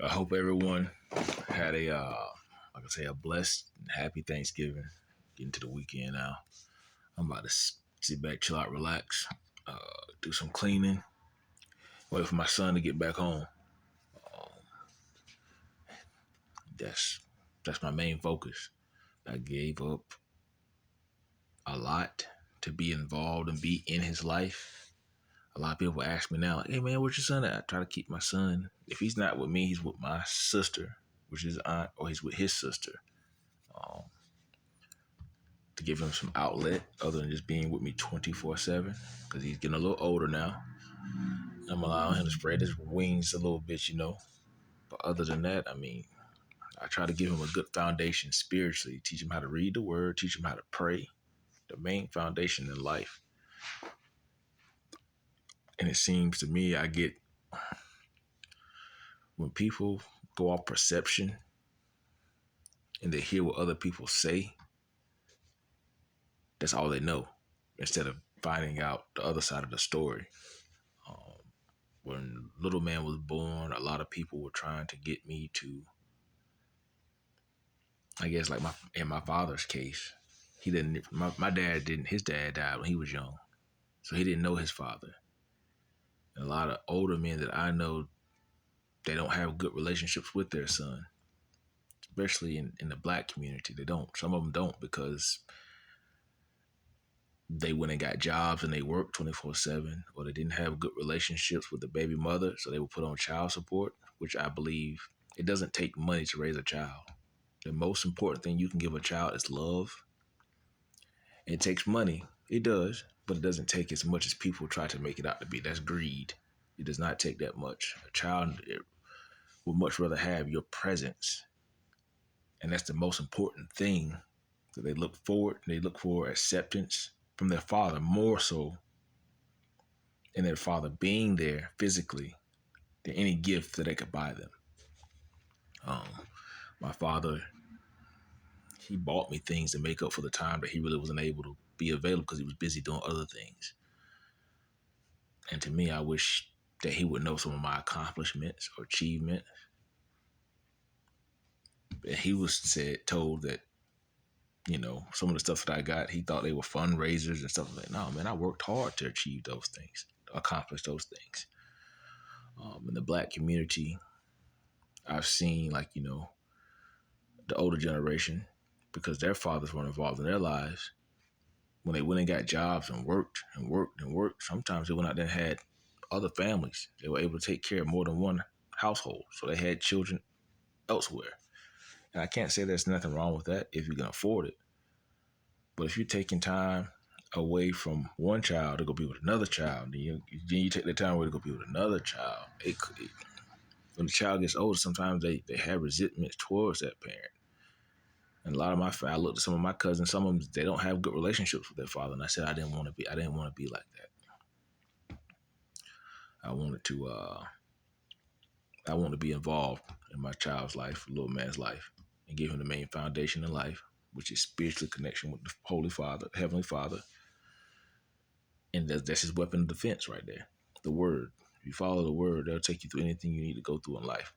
I hope everyone had like I say, a blessed and happy Thanksgiving. Getting to the weekend now. I'm about to sit back, chill out, relax, do some cleaning, wait for my son to get back home. That's that's my main focus. I gave up a lot to be involved and be in his life. A lot of people ask me now, like, "Hey man, where's your son at?" I try to keep my son. If he's not with me, he's with my sister, which is aunt, or he's with his sister. Um, to give him some outlet other than just being with me 24/7 because he's getting a little older now. I'm allowing him to spread his wings a little bit. But other than that, I mean, I try to give him a good foundation spiritually, teach him how to read the word, teach him how to pray, the main foundation in life. And it seems to me, I get when people go off perception and they hear what other people say, that's all they know instead of finding out the other side of the story. Um, when little man was born, a lot of people were trying to get me to, I guess, like in my father's case, he didn't. My dad didn't. His dad died when he was young, so he didn't know his father. And a lot of older men that I know, they don't have good relationships with their son, especially in the black community. They don't. Some of them don't because they went and got jobs and they worked 24/7, or they didn't have good relationships with the baby mother, so they were put on child support, which I believe it doesn't take money to raise a child. The most important thing you can give a child is love. It takes money. It does, but it doesn't take as much as people try to make it out to be. That's greed. It does not take that much. A child would much rather have your presence, and that's the most important thing that they look forward. They look for acceptance from their father more so, and their father being there physically than any gift that they could buy them. Um, my father, he bought me things to make up for the time that he really wasn't able to be available because he was busy doing other things. And to me, I wish that he would know some of my accomplishments or achievements. And he was told that, some of the stuff that I got, he thought they were fundraisers and stuff like that. No, man, I worked hard to achieve those things, accomplish those things. In the black community, I've seen the older generation, because their fathers weren't involved in their lives. When they went and got jobs and worked and worked and worked, sometimes they went out there and had other families. They were able to take care of more than one household. So they had children elsewhere. And I can't say there's nothing wrong with that if you can afford it. But if you're taking time away from one child to go be with another child, then you take the time away to go be with another child. When the child gets older, sometimes they have resentment towards that parent. And a lot of I looked at some of my cousins. Some of them, they don't have good relationships with their father, and I said I didn't want to be like that. I wanted to, I want to be involved in my child's life, little man's life, and give him the main foundation in life, which is spiritual connection with the Holy Father, Heavenly Father, and that's his weapon of defense right there. The Word. If you follow the Word, they'll take you through anything you need to go through in life,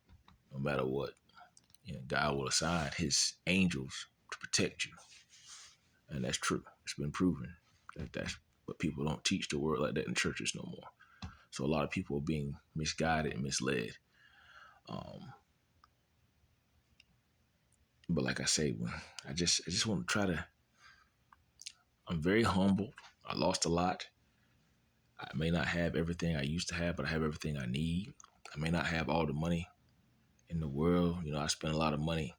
no matter what. God will assign His angels to protect you, and that's true. It's been proven that's but people don't teach the word like that in churches no more. So a lot of people are being misguided and misled. Um, but like I say, I just want to try to. I'm very humble. I lost a lot. I may not have everything I used to have, but I have everything I need. I may not have all the money in the world. I spend a lot of money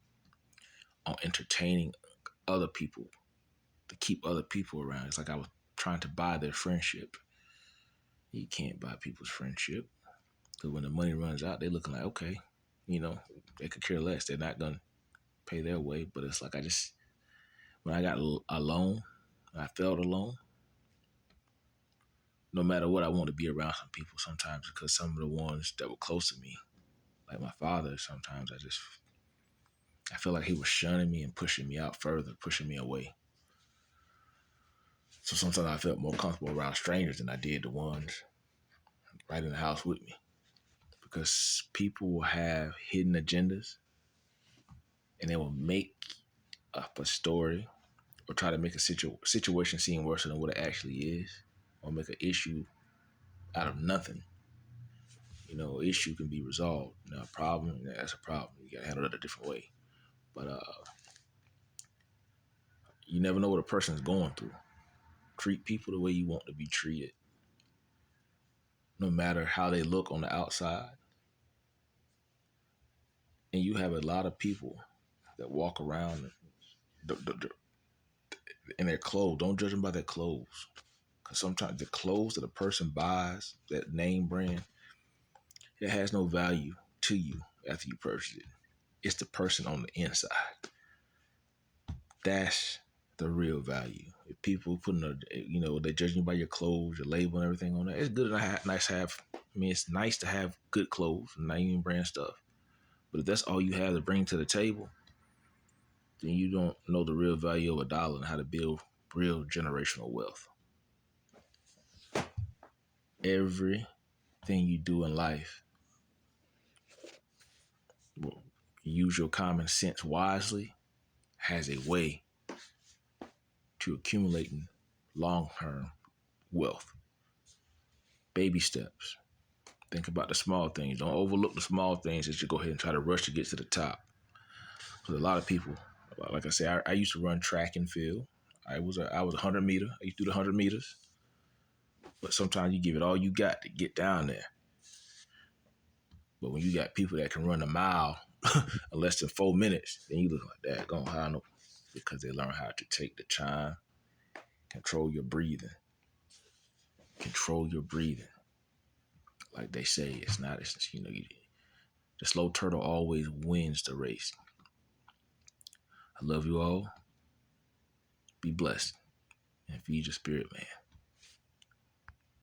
on entertaining other people to keep other people around. It's like I was trying to buy their friendship. You can't buy people's friendship because when the money runs out, they're looking like, okay, they could care less. They're not gonna pay their way. But it's like when I got alone, I felt alone. No matter what, I want to be around some people sometimes because some of the ones that were close to me, like my father, sometimes I feel like he was shunning me and pushing me out further, pushing me away. So sometimes I felt more comfortable around strangers than I did the ones right in the house with me. because people will have hidden agendas and they will make up a story or try to make a situation seem worse than what it actually is, or make an issue out of nothing. Issue can be resolved. A problem, that's a problem. You gotta handle it a different way. But you never know what a person's going through. Treat people the way you want to be treated, no matter how they look on the outside. And you have a lot of people that walk around in their clothes. Don't judge them by their clothes. Because sometimes the clothes that a person buys, that name brand, it has no value to you after you purchase it. It's the person on the inside. That's the real value. If people they're judging you by your clothes, your label, and everything on that. It's good and nice to have. I mean, it's nice to have good clothes, name brand stuff. But if that's all you have to bring to the table, then you don't know the real value of a dollar and how to build real generational wealth. Everything you do in life, use your common sense wisely, has a way to accumulating long-term wealth. Baby steps. Think about the small things. Don't overlook the small things as you go ahead and try to rush to get to the top. Because a lot of people, like I said, I used to run track and field. I was a 100 meter. I used to do the 100 meters. But sometimes you give it all you got to get down there. But when you got people that can run a mile in less than 4 minutes, then you look like that. Going high, because they learn how to take the time, control your breathing. Control your breathing. Like they say, the slow turtle always wins the race. I love you all. Be blessed and feed your spirit, man.